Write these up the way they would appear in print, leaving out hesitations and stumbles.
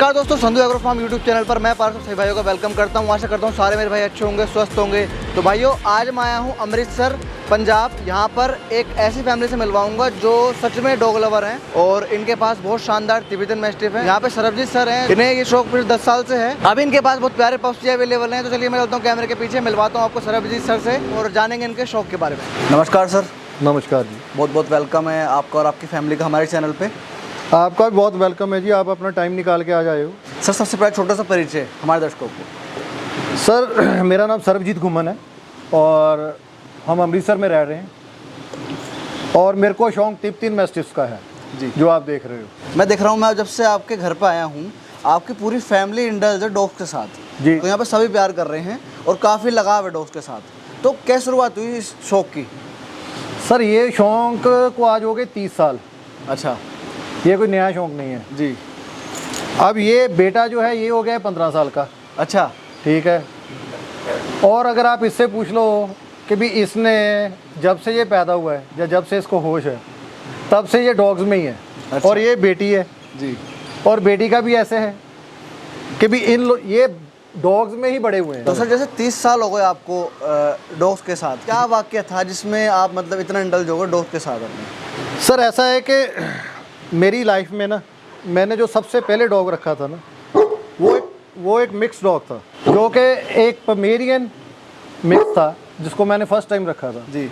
नमस्कार दोस्तों, Sandhu agro farm YouTube channel पर मैं पार्थ सभी भाइयों का वेलकम करता हूं। आशा करता हूं सारे मेरे भाई अच्छे होंगे, स्वस्थ होंगे। तो भाइयों, आज मैं आया हूं अमृतसर पंजाब। यहां पर एक ऐसी फैमिली से मिलवाऊंगा जो सच में डॉग लवर हैं और इनके पास बहुत शानदार तिब्बतन मैस्टिफ है। यहाँ पे सरबजीत सर हैं, इन्हें ये शौक फिर 10 साल से है। अभी इनके पास बहुत प्यारे पप्स अवेलेबल हैं। तो चलिए मैं चलता हूँ कैमरे के पीछे, मिलवाता हूँ आपको सरबजीत सर से और जानेंगे इनके शौक के बारे में। नमस्कार सर। नमस्कार जी, बहुत बहुत वेलकम है आपका और आपकी फैमिली का हमारे चैनल पे। आपका भी बहुत वेलकम है जी। आप अपना टाइम निकाल के आ जाए हो। सर, सबसे पहले छोटा सा परिचय हमारे दर्शकों को। सर, मेरा नाम सरबजीत घुमन है और हम अमृतसर में रह रहे हैं और मेरे को शौक तिब्बतन मैस्टिफ्स का है जी, जो आप देख रहे हो। मैं देख रहा हूँ, मैं जब से आपके घर पर आया हूँ आपकी पूरी फैमिली इंडल्ज है डॉग्स के साथ जी। तो यहाँ पे सभी प्यार कर रहे हैं और काफ़ी लगाव है डॉग्स के साथ। तो क्या शुरुआत हुई इस शौक की? सर, ये शौक को आज हो गए 30 साल। अच्छा, ये कोई नया शौक नहीं है जी। अब ये बेटा जो है ये हो गया है 15 साल का। अच्छा, ठीक है। और अगर आप इससे पूछ लो कि भी इसने जब से ये पैदा हुआ है या जब से इसको होश है तब से ये डॉग्स में ही है। अच्छा। और ये बेटी है जी। और बेटी का भी ऐसे है कि भी ये डॉग्स में ही बड़े हुए हैं। तो सर, जैसे 30 साल हो गए आपको डॉग्स के साथ, क्या वाकया था जिसमें आप मतलब इतना इंडल्ज हो गए डॉग्स के साथ अपने? सर, ऐसा है कि मेरी लाइफ में ना, मैंने जो सबसे पहले डॉग रखा था ना, वो एक मिक्स डॉग था, जो कि एक पमेरियन मिक्स था, जिसको मैंने फर्स्ट टाइम रखा था जी।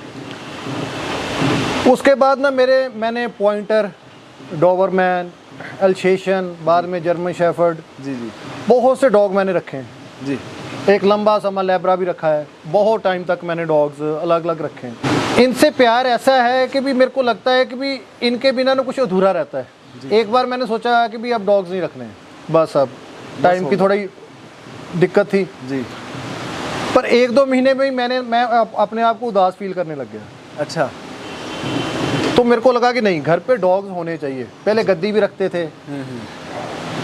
उसके बाद ना मैंने पॉइंटर, डोबरमैन, अल्सेशियन, बाद में जर्मन शेफर्ड, जी जी, बहुत से डॉग मैंने रखे हैं जी। एक लंबा समय लैब्रा भी रखा है। बहुत टाइम तक मैंने डॉग्स अलग अलग रखे हैं। इनसे प्यार ऐसा है कि भी मेरे को लगता है कि भी इनके बिना ना कुछ अधूरा रहता है। एक बार मैंने सोचा कि भी अब डॉग्स नहीं रखने हैं, बस अब टाइम की थोड़ी दिक्कत थी जी। पर 1-2 महीने में ही मैं अपने आप को उदास फील करने लग गया। अच्छा। तो मेरे को लगा कि नहीं, घर पे डॉग्स होने चाहिए। पहले गद्दी भी रखते थे।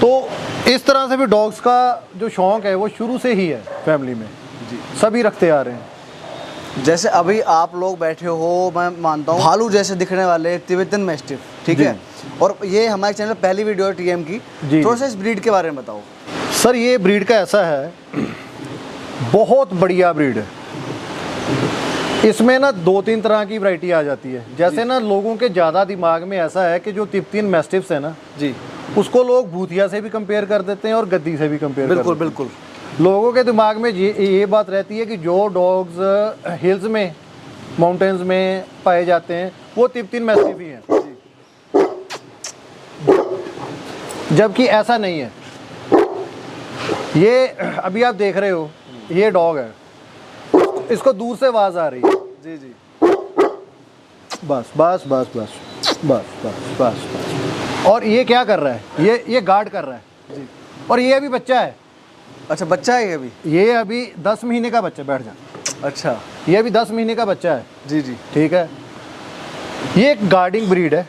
तो इस तरह से भी डॉग्स का जो शौक है वो शुरू से ही है फैमिली में जी, सभी रखते आ रहे हैं। जैसे अभी आप लोग बैठे हो, मैं मानता हूँ भालू जैसे दिखने वाले तिब्बतन मैस्टिफ, ठीक है, और ये हमारे चैनल पहली वीडियो है टीएम की। थोड़ा सा इस ब्रीड के बारे में बताओ। सर, ये ब्रीड का ऐसा है, बहुत बढ़िया ब्रीड है। इसमें ना 2-3 तरह की वैरायटी आ जाती है। जैसे ना लोगों के ज़्यादा दिमाग में ऐसा है कि जो तिब्बतन मैस्टिफ्स है ना जी, उसको लोग भूतिया से भी कंपेयर कर देते हैं और गद्दी से भी कंपेयर कर देते हैं। बिल्कुल। लोगों के दिमाग में ये बात रहती है कि जो डॉग्स हिल्स में, माउंटेन्स में पाए जाते हैं वो तिब्बतन मैस्टिफ ही हैं, जबकि ऐसा नहीं है। ये अभी आप देख रहे हो, ये डॉग है, इसको दूर से आवाज़ आ रही है जी जी, बस बस बस बस बस बस बस बस। और ये क्या कर रहा है? ये गार्ड कर रहा है जी। और ये अभी बच्चा है। अच्छा, बच्चा है ये अभी 10 महीने का बच्चा। बैठ जा। अच्छा, ये अभी 10 महीने का बच्चा है जी जी, ठीक है। ये एक गार्डिंग ब्रीड है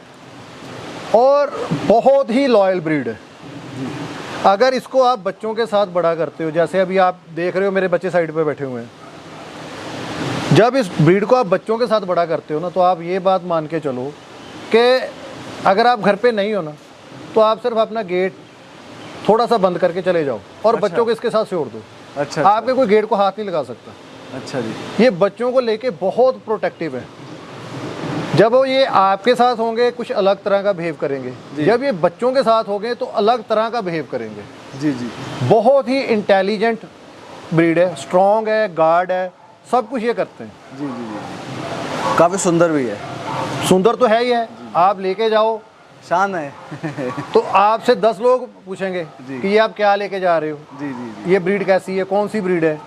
और बहुत ही लॉयल ब्रीड है। अगर इसको आप बच्चों के साथ बड़ा करते हो, जैसे अभी आप देख रहे हो मेरे बच्चे साइड पे बैठे हुए हैं, जब इस ब्रीड को आप बच्चों के साथ बड़ा करते हो ना, तो आप ये बात मान के चलो कि अगर आप घर पे नहीं हो ना, तो आप सिर्फ अपना गेट थोड़ा सा बंद करके चले जाओ और अच्छा। बच्चों को इसके साथ छोड़ दो। अच्छा। आपके कोई गेट को हाथ नहीं लगा सकता। अच्छा जी। ये बच्चों को लेके बहुत प्रोटेक्टिव है। जब वो ये आपके साथ होंगे कुछ अलग तरह का बिहेव करेंगे, जब ये बच्चों के साथ होंगे तो अलग तरह का बिहेव करेंगे। जी जी, बहुत ही इंटेलिजेंट ब्रीड है, स्ट्रॉन्ग है, गार्ड है, सब कुछ ये करते हैं। जी जी जी, काफ़ी सुंदर भी है। सुंदर तो है ही है। आप लेके जाओ, शान है। तो आपसे 10 लोग पूछेंगे कि ये आप क्या लेके जा रहे हो, जी जी जी, ये ब्रीड कैसी है, कौन सी ब्रीड है।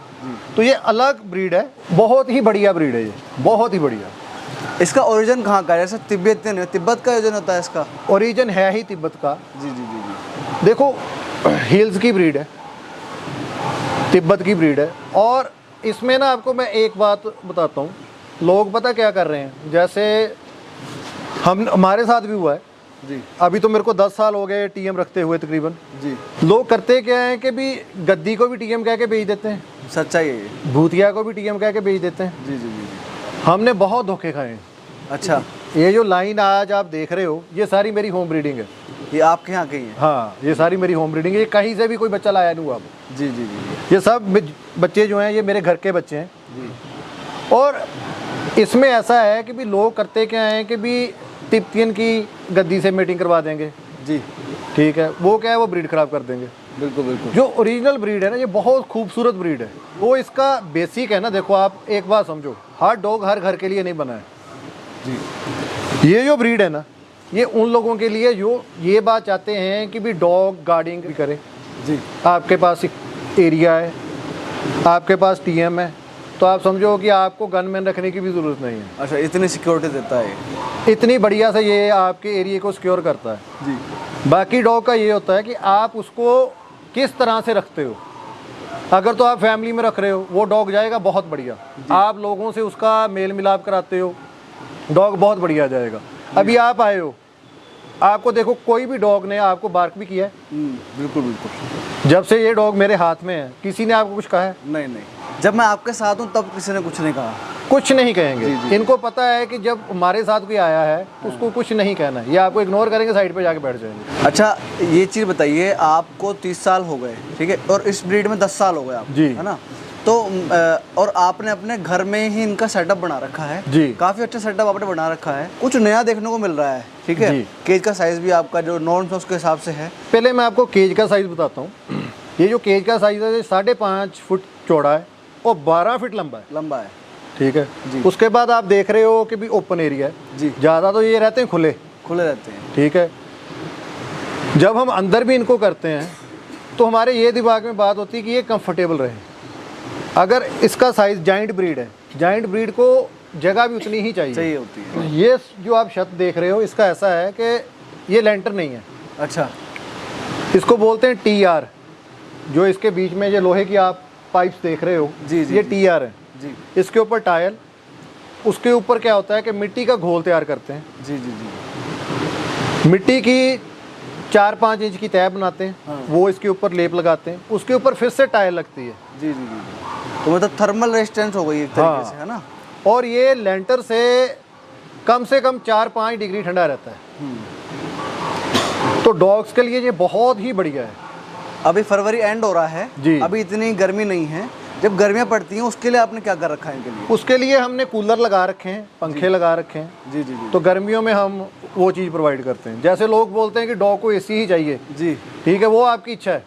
तो ये अलग ब्रीड है, बहुत ही बढ़िया ब्रीड है ये, बहुत ही बढ़िया। इसका ओरिजिन कहाँ का है? जैसे तिब्बतन है, तिब्बत का ओरिजिन होता है इसका? ओरिजिन है ही तिब्बत का। जी जी जी जी, देखो, हिल्स की ब्रीड है, तिब्बत की ब्रीड है। और इसमें ना आपको मैं एक बात बताता हूँ, लोग पता क्या कर रहे हैं, जैसे हमारे साथ भी हुआ है जी। अभी तो मेरे को 10 साल हो गए टीएम रखते हुए तकरीबन जी। लोग करते क्या है कि भी गद्दी को भी टीएम कह के बेच देते हैं, सच्चाई है ये। भूतिया को भी टीएम कह के बेच देते हैं। जी जी जी, हमने बहुत धोखे खाए हैं। अच्छा, ये जो लाइन आज आप देख रहे हो ये सारी मेरी होम ब्रीडिंग है। ये आपके यहाँ के ही हैं? हाँ, ये सारी मेरी होम ब्रीडिंग है, ये कहीं से भी कोई बच्चा लाया नहीं हुआ अब। जी जी जी। ये सब बच्चे जो हैं ये मेरे घर के बच्चे हैं जी। और इसमें ऐसा है कि भी लोग करते क्या हैं कि भी तिब्बतियन की गद्दी से मीटिंग करवा देंगे जी। ठीक है, वो क्या है वो ब्रीड ख़राब कर देंगे। बिल्कुल बिल्कुल। जो ओरिजिनल ब्रीड है ना ये बहुत खूबसूरत ब्रीड है, वो इसका बेसिक है ना। देखो आप एक बात समझो, हर डॉग हर घर के लिए नहीं बना है जी। ये जो ब्रीड है ना ये उन लोगों के लिए जो ये बात चाहते हैं कि भी डॉग गार्डिंग भी करे। जी। आपके पास एक एरिया है, आपके पास टीएम है, तो आप समझो कि आपको गनमैन रखने की भी ज़रूरत नहीं है। अच्छा, इतनी सिक्योरिटी देता है? इतनी बढ़िया से ये आपके एरिया को सिक्योर करता है जी। बाकी डॉग का ये होता है कि आप उसको किस तरह से रखते हो। अगर तो आप फैमिली में रख रहे हो वो डॉग जाएगा बहुत बढ़िया, आप लोगों से उसका मेल मिलाप कराते हो डॉग बहुत बढ़िया जाएगा। अभी आप आए हो, आपको देखो कोई भी डॉग ने आपको बार्क भी किया है? बिल्कुल बिल्कुल। जब से ये डॉग मेरे हाथ में है किसी ने आपको कुछ कहा है? नहीं नहीं, जब मैं आपके साथ हूँ तब किसी ने कुछ नहीं कहा। कुछ नहीं कहेंगे। जी, जी। इनको पता है कि जब हमारे साथ कोई आया है तो उसको कुछ नहीं कहना है, ये आपको इग्नोर करेंगे, साइड पे जाके बैठ जाएंगे। अच्छा, ये चीज़ बताइए, आपको 30 साल हो गए ठीक है, और इस ब्रीड में 10 साल हो गए आप, जी। है ना? तो और आपने अपने घर में ही इनका सेटअप बना रखा है जी। काफ़ी अच्छा सेटअप आपने बना रखा है, कुछ नया देखने को मिल रहा है ठीक है। जी। केज का साइज़ भी आपका जो नॉर्म्स है उसके हिसाब से है। पहले मैं आपको केज का साइज़ बताता हूँ। ये जो केज का साइज़ है ये 5.5 फुट चौड़ा है और 12 फीट लंबा है। लंबा है ठीक है जी। उसके बाद आप देख रहे हो कि भी ओपन एरिया है जी। ज़्यादा, तो ये रहते हैं खुले रहते हैं। ठीक है। जब हम अंदर भी इनको करते हैं तो हमारे ये दिमाग में बात होती है कि ये कंफर्टेबल रहे। अगर इसका साइज़ जाइंट ब्रीड है, जाइंट ब्रीड को जगह भी उतनी ही चाहिए होती है। ये जो आप छत देख रहे हो इसका ऐसा है कि ये लेंटर नहीं है। अच्छा। इसको बोलते हैं TR, जो इसके बीच में ये लोहे की आप पाइप्स देख रहे हो जी, जी, ये जी। TR है जी इसके ऊपर टायल, उसके ऊपर क्या होता है कि मिट्टी का घोल तैयार करते हैं। जी जी जी। मिट्टी की 4-5 इंच की तय बनाते हैं। हाँ। वो इसके ऊपर लेप लगाते हैं, उसके ऊपर फिर से टायल लगती है। जी जी जी। तो मतलब थर्मल रेजिस्टेंस हो गई एक तरीके से, है ना? और ये लेंटर से कम 4-5 डिग्री ठंडा रहता है। तो डॉग्स के लिए ये बहुत ही बढ़िया है। अभी फरवरी एंड हो रहा है जी। अभी इतनी गर्मी नहीं है, जब गर्मियाँ पड़ती हैं उसके लिए आपने क्या कर रखा है इनके लिए? उसके लिए हमने कूलर लगा रखे हैं, पंखे लगा रखे हैं। जी जी जी। तो गर्मियों में हम वो चीज़ प्रोवाइड करते हैं। जैसे लोग बोलते हैं कि डॉग को AC ही चाहिए, जी ठीक है, वो आपकी इच्छा है।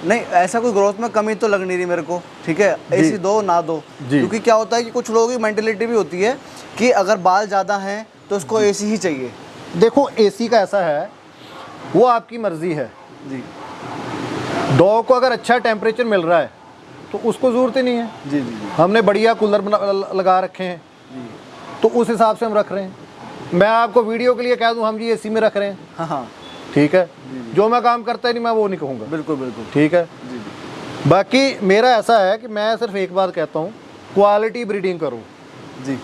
नहीं, ऐसा कोई ग्रोथ में कमी तो लग नहीं रही मेरे को, ठीक है। AC दो ना दो, क्योंकि क्या होता है कि कुछ लोगों की मेंटेलिटी भी होती है कि अगर बाल ज़्यादा हैं तो उसको AC ही चाहिए। देखो AC का ऐसा है, वो आपकी मर्ज़ी है। जी डॉग को अगर अच्छा टेम्परेचर मिल रहा है तो उसको ज़रूरत ही नहीं है। जी जी जी। हमने बढ़िया कूलर लगा रखे हैं तो उस हिसाब से हम रख रहे हैं। मैं आपको वीडियो के लिए कह दूं हम जी AC में रख रहे हैं, हाँ हाँ ठीक है। जो मैं काम करता ही नहीं मैं वो नहीं कहूँगा। बिल्कुल बिल्कुल। ठीक है। जी जी बाकी मेरा ऐसा है कि मैं सिर्फ एक बात कहता हूँ, क्वालिटी ब्रीडिंग करो। जी।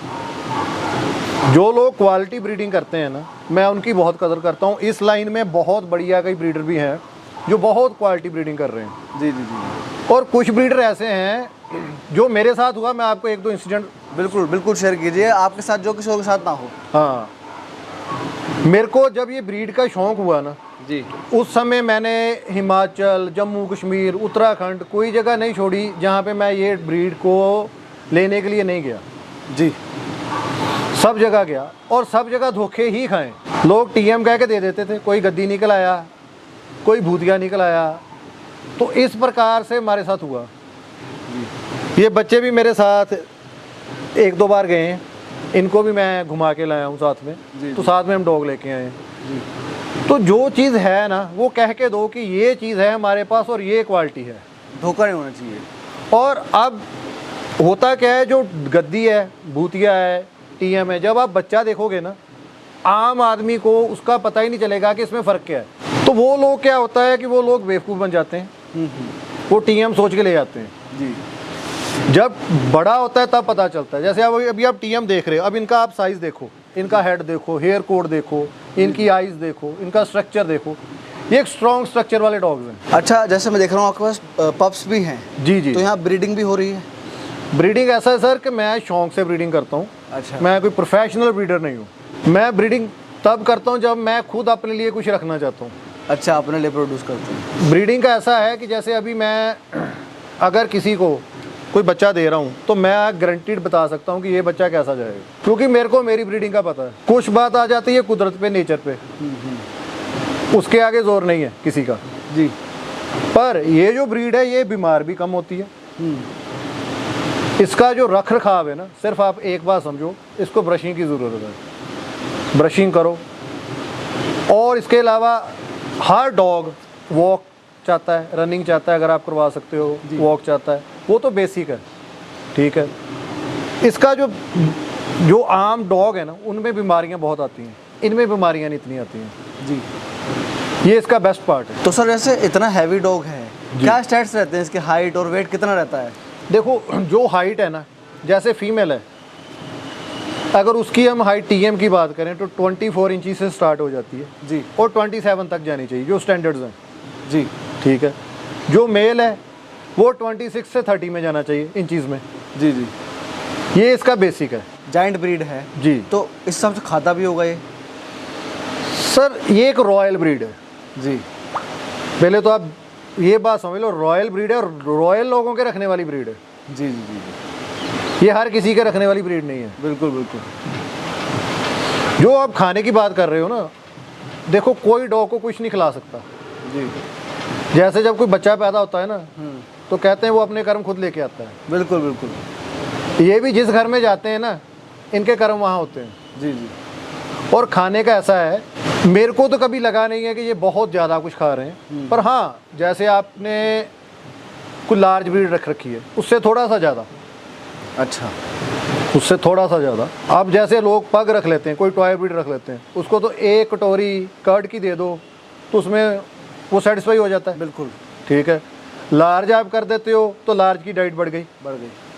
जो लोग क्वालिटी ब्रीडिंग करते हैं ना मैं उनकी बहुत कदर करता हूँ। इस लाइन में बहुत बढ़िया कई ब्रीडर भी हैं जो बहुत क्वालिटी ब्रीडिंग कर रहे हैं। जी जी जी। और कुछ ब्रीडर ऐसे हैं जो मेरे साथ हुआ, मैं आपको 1-2 इंसिडेंट बिल्कुल बिल्कुल शेयर कीजिए, आपके साथ जो किसी और के साथ ना हो। हाँ, मेरे को जब ये ब्रीड का शौक़ हुआ ना जी। उस समय मैंने हिमाचल, जम्मू कश्मीर, उत्तराखंड कोई जगह नहीं छोड़ी जहाँ पे मैं ये ब्रीड को लेने के लिए नहीं गया। जी सब जगह गया और सब जगह धोखे ही खाएं। लोग TM कह के दे देते थे, कोई गद्दी निकल आया, कोई भूतिया निकल आया। तो इस प्रकार से हमारे साथ हुआ। ये बच्चे भी मेरे साथ 1-2 बार गए हैं, इनको भी मैं घुमा के लाया हूँ साथ में। जी, तो जी। साथ में हम डॉग लेके आए हैं। जी। तो जो चीज़ है ना वो कह के दो कि ये चीज़ है हमारे पास और ये क्वालिटी है, धोखा नहीं होना चाहिए। और अब होता क्या है, जो गद्दी है, भूतिया है, TM है, जब आप बच्चा देखोगे ना आम आदमी को उसका पता ही नहीं चलेगा कि इसमें फ़र्क क्या है। तो वो लोग क्या होता है कि वो लोग बेवकूफ़ बन जाते हैं, वो TM सोच के ले जाते हैं। जी। जब बड़ा होता है तब पता चलता है। जैसे अब अभी आप TM देख रहे हो, अब इनका आप साइज़ देखो, इनका हेड देखो, हेयर कोड देखो, इनकी आइज़ देखो, इनका स्ट्रक्चर देखो, ये एक स्ट्रॉन्ग स्ट्रक्चर वाले डॉग्स हैं। अच्छा, जैसे मैं देख रहा हूँ आपके पास पप्स भी हैं। जी जी। तो यहाँ ब्रीडिंग भी हो रही है? ब्रीडिंग ऐसा है सर कि मैं शौक से ब्रीडिंग करता हूँ। अच्छा। मैं कोई प्रोफेशनल ब्रीडर नहीं हूँ। मैं ब्रीडिंग तब करता हूँ जब मैं खुद अपने लिए कुछ रखना चाहता हूँ। अच्छा, अपने लिए प्रोड्यूस करते हैं। ब्रीडिंग का ऐसा है कि जैसे अभी मैं अगर किसी को कोई बच्चा दे रहा हूँ तो मैं गारंटीड बता सकता हूँ कि ये बच्चा कैसा जाएगा, क्योंकि मेरे को मेरी ब्रीडिंग का पता है। कुछ बात आ जाती है कुदरत पे, नेचर पे, उसके आगे जोर नहीं है किसी का जी। पर ये जो ब्रीड है ये बीमार भी कम होती है। इसका जो रख रखाव है ना, सिर्फ आप एक बात समझो, इसको ब्रशिंग की ज़रूरत है। ब्रशिंग करो। और इसके अलावा हर डॉग वॉक चाहता है, रनिंग चाहता है, अगर आप करवा सकते हो, वॉक चाहता है, वो तो बेसिक है, ठीक है। इसका जो आम डॉग है ना, उनमें बीमारियां बहुत आती हैं, इनमें बीमारियां नहीं इतनी आती हैं जी। ये इसका बेस्ट पार्ट है। तो सर जैसे इतना हैवी डॉग है, क्या स्टैट्स रहते हैं इसके, हाइट और वेट कितना रहता है? देखो जो हाइट है ना, जैसे फीमेल है, अगर उसकी हम हाइट टीएम की बात करें तो 24 इंची से स्टार्ट हो जाती है जी, और 27 तक जानी चाहिए, जो स्टैंडर्ड्स हैं जी, ठीक है। जो मेल है वो 26 से 30 में जाना चाहिए इंचीज़ में। जी जी। ये इसका बेसिक है। जाइंट ब्रीड है जी। तो इस हिसाब से खाता भी होगा ये? सर ये एक रॉयल ब्रीड है जी। पहले तो आप ये बात समझ लो, रॉयल ब्रीड है और रॉयल लोगों के रखने वाली ब्रीड है। जी जी जी। ये हर किसी के रखने वाली ब्रीड नहीं है। बिल्कुल बिल्कुल। जो आप खाने की बात कर रहे हो ना, देखो कोई डॉग को कुछ नहीं खिला सकता जी। जैसे जब कोई बच्चा पैदा होता है ना, तो कहते हैं वो अपने कर्म खुद लेके आता है। बिल्कुल बिल्कुल। ये भी जिस घर में जाते हैं ना, इनके कर्म वहाँ होते हैं। जी जी। और खाने का ऐसा है, मेरे को तो कभी लगा नहीं है कि ये बहुत ज़्यादा कुछ खा रहे हैं, पर हाँ जैसे आपने कोई लार्ज ब्रीड रख रखी है, उससे थोड़ा सा ज़्यादा। अच्छा। उससे थोड़ा सा ज़्यादा। अब जैसे लोग पग रख लेते हैं, कोई टॉय ब्रीड रख लेते हैं, उसको तो एक कटोरी कर्ड की दे दो तो उसमें वो सेटिस्फाई हो जाता है। बिल्कुल ठीक है। लार्ज आप कर देते हो तो लार्ज की डाइट बढ़ गई,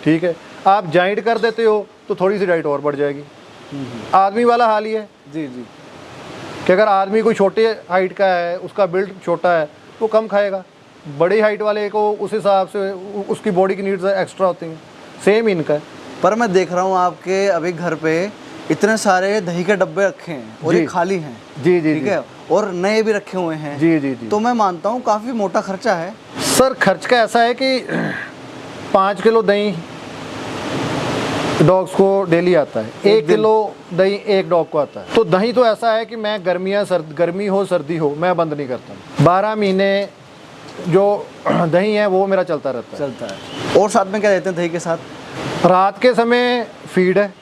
ठीक है। आप जाइंट कर देते हो तो थोड़ी सी डाइट और बढ़ जाएगी। आदमी वाला हाल ही है जी जी, कि अगर आदमी कोई छोटे हाइट का है, उसका बिल्ड छोटा है, वो कम खाएगा। बड़ी हाइट वाले को उस हिसाब से उसकी बॉडी की नीड्स एक्स्ट्रा होती हैं। सेम इनका है। पर मैं देख रहा हूँ आपके अभी घर पे इतने सारे दही के डब्बे रखे हैं और ये खाली हैं। जी जी, ठीक है, और नए भी रखे हुए हैं। जी जी जी। तो मैं मानता हूँ काफ़ी मोटा खर्चा है। सर खर्च का ऐसा है कि 5 किलो दही डॉग्स को डेली आता है। 1 किलो दही एक डॉग को आता है। तो दही तो ऐसा है कि मैं गर्मी हो सर्दी हो, मैं बंद नहीं करता। 12 महीने जो दही है वो मेरा चलता रहता है। और साथ में क्या देते हैं दही के साथ? रात के समय फीड है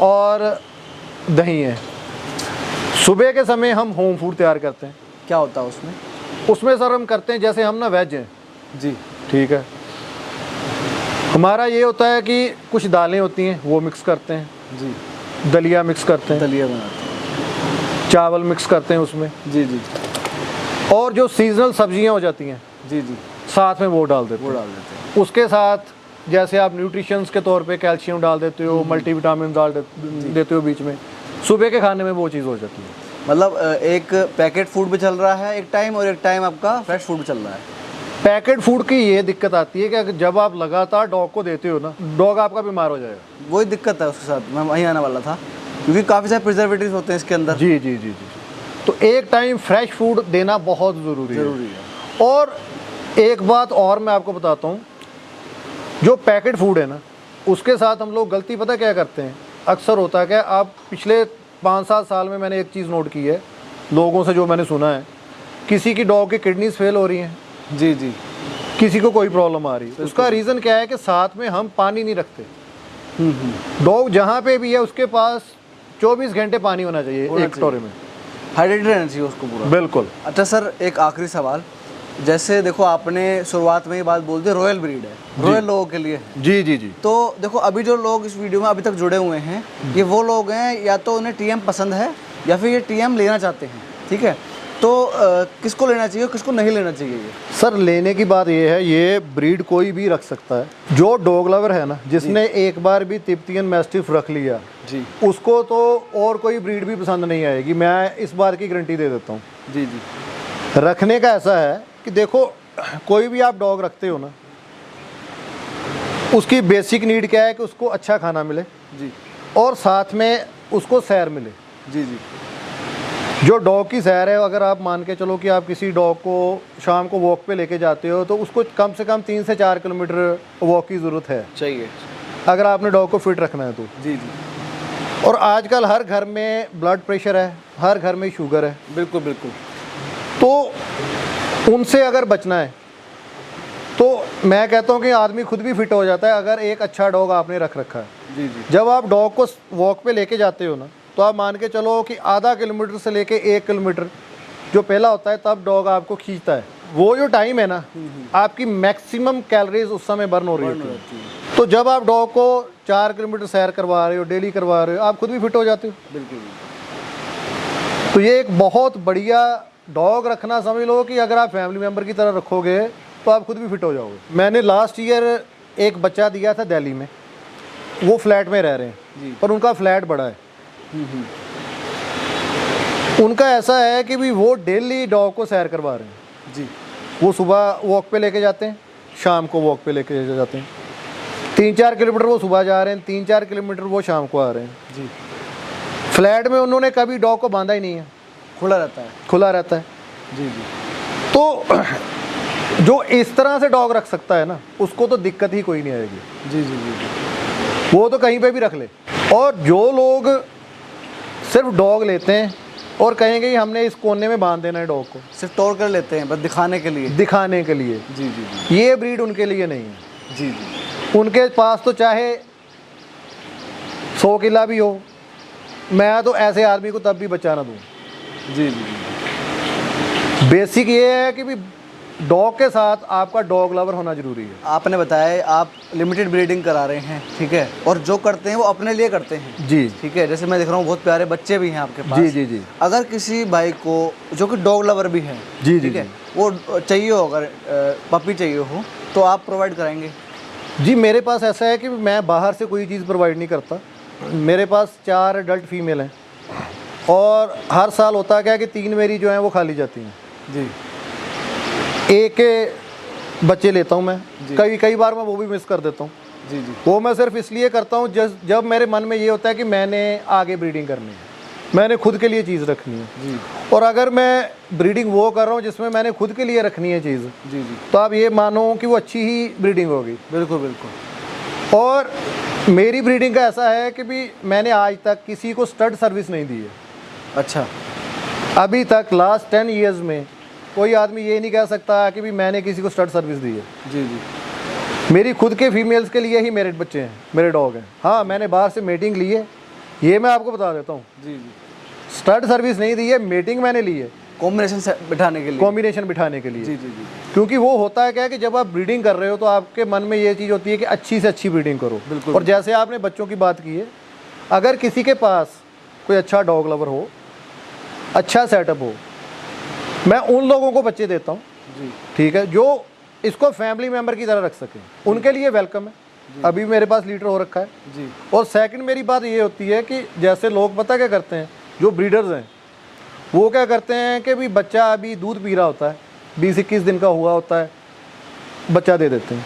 और दही है। सुबह के समय हम होम फूड तैयार करते हैं। क्या होता है उसमें? उसमें सर हम करते हैं, जैसे हम ना वेज हैं जी, ठीक है। हमारा ये होता है कि कुछ दालें होती हैं वो मिक्स करते हैं जी, दलिया मिक्स करते हैं, दलिया बनाते हैं, चावल मिक्स करते हैं उसमें। जी जी। और जो सीजनल सब्जियां हो जाती हैं जी जी, साथ में वो डाल देते हैं। उसके साथ जैसे आप न्यूट्रिशंस के तौर पे कैल्शियम डाल देते हो, मल्टीविटामिन डाल देते हो बीच में, सुबह के खाने में वो चीज़ हो जाती है। मतलब एक पैकेट फूड भी चल रहा है एक टाइम, और एक टाइम आपका फ्रेश फूड चल रहा है। पैकेट फूड की ये दिक्कत आती है कि जब आप लगातार डॉग को देते हो ना, डॉग आपका बीमार हो जाएगा। वही दिक्कत है उसके साथ, मैं वहीं आने वाला था, क्योंकि काफ़ी सारे प्रिजर्वेटिव्स होते हैं इसके अंदर। जी जी जी जी। तो एक टाइम फ्रेश फूड देना बहुत ज़रूरी है। और एक बात और मैं आपको बताता हूँ, जो पैकेट फूड है ना, उसके साथ हम लोग गलती पता क्या करते हैं, अक्सर होता है क्या, आप पिछले 5-7 साल में मैंने एक चीज़ नोट की है लोगों से, जो मैंने सुना है, किसी की डॉग की किडनीज फेल हो रही हैं। जी जी। किसी को कोई प्रॉब्लम आ रही है। उसका रीज़न क्या है कि साथ में हम पानी नहीं रखते। डॉग जहाँ पे भी है उसके पास 24 घंटे पानी होना चाहिए एक कटोरे में। हाइड्रेटेड रहना चाहिए उसको पूरा। बिल्कुल। अच्छा सर, एक आखिरी सवाल, जैसे देखो आपने शुरुआत में ये बात बोल दी, रॉयल ब्रीड है, रॉयल लोगों के लिए है। जी जी जी। तो देखो अभी जो लोग इस वीडियो में अभी तक जुड़े हुए हैं, ये वो लोग हैं या तो उन्हें टीएम पसंद है या फिर ये टीएम लेना चाहते हैं, ठीक है। तो किसको लेना चाहिए, किसको नहीं लेना चाहिए? ये सर लेने की बात ये है, ये ब्रीड कोई भी रख सकता है। जो डॉग लवर है ना, जिसने एक बार भी तिब्बतियन मैस्टिफ रख लिया जी, उसको तो और कोई ब्रीड भी पसंद नहीं आएगी, मैं इस बार की गारंटी दे देता हूँ। जी जी। रखने का ऐसा है कि देखो, कोई भी आप डॉग रखते हो ना, उसकी बेसिक नीड क्या है कि उसको अच्छा खाना मिले जी, और साथ में उसको सैर मिले। जी जी। जो डॉग की सैर है, अगर आप मान के चलो कि आप किसी डॉग को शाम को वॉक पे लेके जाते हो तो उसको कम से कम 3 से 4 किलोमीटर वॉक की ज़रूरत है चाहिए, अगर आपने डॉग को फिट रखना है तो। जी जी। और आजकल हर घर में ब्लड प्रेशर है, हर घर में शुगर है, बिल्कुल बिल्कुल। तो उनसे अगर बचना है तो मैं कहता हूँ कि आदमी खुद भी फिट हो जाता है अगर एक अच्छा डॉग आपने रख रखा है। जी जी। जब आप डॉग को वॉक पे लेके जाते हो ना, तो आप मान के चलो कि आधा किलोमीटर से लेके 1 किलोमीटर जो पहला होता है तब डॉग आपको खींचता है। वो जो टाइम है ना, आपकी मैक्सिमम कैलोरीज उस समय बर्न हो रही होती है। तो जब आप डॉग को 4 किलोमीटर सैर करवा रहे हो, डेली करवा रहे हो, आप खुद भी फिट हो जाते हो। बिल्कुल। तो ये एक बहुत बढ़िया डॉग रखना, समझ लो कि अगर आप फैमिली मेम्बर की तरह रखोगे तो आप खुद भी फिट हो जाओगे। मैंने लास्ट ईयर एक बच्चा दिया था दिल्ली में, वो फ्लैट में रह रहे हैं पर उनका फ्लैट बड़ा है। उनका ऐसा है कि भी वो डेली डॉग को सैर करवा रहे हैं जी। वो सुबह वॉक पे लेके जाते हैं, शाम को वॉक पे लेके जाते हैं। 3-4 किलोमीटर वो सुबह जा रहे हैं, 3-4 किलोमीटर वो शाम को आ रहे हैं जी। फ्लैट में उन्होंने कभी डॉग को बांधा ही नहीं है, खुला रहता है। खुला रहता है। जी जी। तो जो इस तरह से डॉग रख सकता है ना, उसको तो दिक्कत ही कोई नहीं आएगी। जी जी जी। वो तो कहीं पे भी रख ले। और जो लोग सिर्फ डॉग लेते हैं और कहेंगे कि हमने इस कोने में बांध देना है डॉग को, सिर्फ तोड़ कर लेते हैं बस दिखाने के लिए। दिखाने के लिए, जी जी जी। ये ब्रीड उनके लिए नहीं है। जी जी। उनके पास तो चाहे 100 किला भी हो, मैं तो ऐसे आदमी को तब भी बचा ना दूँ। जी जी। बेसिक ये है कि भी डॉग के साथ आपका डॉग लवर होना जरूरी है। आपने बताया आप लिमिटेड ब्रीडिंग करा रहे हैं, ठीक है, और जो करते हैं वो अपने लिए करते हैं। जी, ठीक है। जैसे मैं देख रहा हूँ बहुत प्यारे बच्चे भी हैं आपके पास। जी जी जी। अगर किसी भाई को जो कि डॉग लवर भी है, जी ठीक जी है, वो चाहिए हो, अगर पपी चाहिए हो तो आप प्रोवाइड कराएंगे? जी, मेरे पास ऐसा है कि मैं बाहर से कोई चीज़ प्रोवाइड नहीं करता। मेरे पास 4 एडल्ट फीमेल हैं और हर साल होता क्या है कि 3 मेरी जो हैं वो खाली जाती हैं। जी। एक के बच्चे लेता हूँ मैं, कई बार मैं वो भी मिस कर देता हूँ। जी जी। वो मैं सिर्फ इसलिए करता हूँ जब मेरे मन में ये होता है कि मैंने आगे ब्रीडिंग करनी है, मैंने खुद के लिए चीज़ रखनी है। जी। और अगर मैं ब्रीडिंग वो कर रहा हूँ जिसमें मैंने खुद के लिए रखनी है चीज़, जी जी, तो आप ये मानो कि वो अच्छी ही ब्रीडिंग होगी। बिल्कुल बिल्कुल। और मेरी ब्रीडिंग का ऐसा है कि भी मैंने आज तक किसी को स्टड सर्विस नहीं दी है। अच्छा। अभी तक लास्ट 10 ईयर्स में कोई आदमी ये नहीं कह सकता कि भी मैंने किसी को स्टड सर्विस दी है। जी जी। मेरी खुद के फीमेल्स के लिए ही मेरे बच्चे हैं, मेरे डॉग हैं। हाँ, मैंने बाहर से मेटिंग ली है, ये मैं आपको बता देता हूँ। जी जी। स्टड सर्विस नहीं दी है, मेटिंग मैंने ली है, कॉम्बिनेशन बिठाने के लिए। कॉम्बिनेशन बिठाने के लिए। जी जी जी। क्योंकि वो होता है क्या है कि जब आप ब्रीडिंग कर रहे हो तो आपके मन में ये चीज़ होती है कि अच्छी से अच्छी ब्रीडिंग करो। बिल्कुल। और जैसे आपने बच्चों की बात की है, अगर किसी के पास कोई अच्छा डॉग लवर हो, अच्छा सेटअप हो, मैं उन लोगों को बच्चे देता हूँ, जी, ठीक है, जो इसको फैमिली मेम्बर की तरह रख सकें, उनके लिए वेलकम है। अभी मेरे पास लीटर हो रखा है। जी। और सेकंड मेरी बात ये होती है कि जैसे लोग पता क्या करते हैं, जो ब्रीडर्स हैं वो क्या करते हैं कि भी बच्चा अभी दूध पी रहा होता है, 20-21 दिन का हुआ होता है, बच्चा दे देते हैं।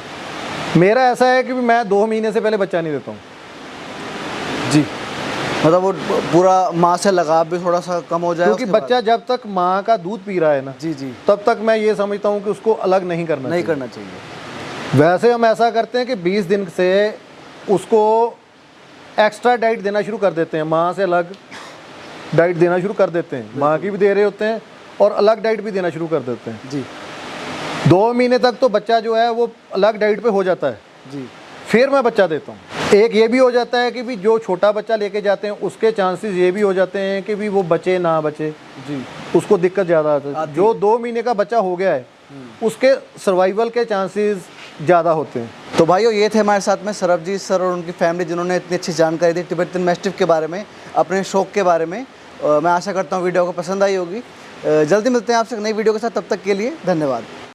मेरा ऐसा है कि मैं 2 महीने से पहले बच्चा नहीं देता हूँ। जी, मतलब वो पूरा माँ से लगाव भी थोड़ा सा कम हो जाए, क्योंकि बच्चा जब तक माँ का दूध पी रहा है ना, जी जी, तब तक मैं ये समझता हूँ कि उसको अलग नहीं करना चाहिए। वैसे हम ऐसा करते हैं कि 20 दिन से उसको एक्स्ट्रा डाइट देना शुरू कर देते हैं, माँ से अलग डाइट देना शुरू कर देते हैं, माँ की भी दे रहे होते हैं और अलग डाइट भी देना शुरू कर देते हैं। जी। 2 महीने तक तो बच्चा जो है वो अलग डाइट पे हो जाता है। जी। फिर मैं बच्चा देता हूँ। एक ये भी हो जाता है कि भी जो छोटा बच्चा लेके जाते हैं उसके चांसेस ये भी हो जाते हैं कि भी वो बचे ना बचे, जी, उसको दिक्कत ज़्यादा आती है। जो 2 महीने का बच्चा हो गया है उसके सर्वाइवल के चांसेस ज़्यादा होते हैं। तो भाइयों, ये थे हमारे साथ में सरबजीत सर और उनकी फैमिली, जिन्होंने इतनी अच्छी जानकारी दी तिब्बतन मैस्टिफ के बारे में, अपने शौक के बारे में। मैं आशा करता हूँ वीडियो को पसंद आई होगी। जल्दी मिलते हैं आपसे नई वीडियो के साथ, तब तक के लिए धन्यवाद।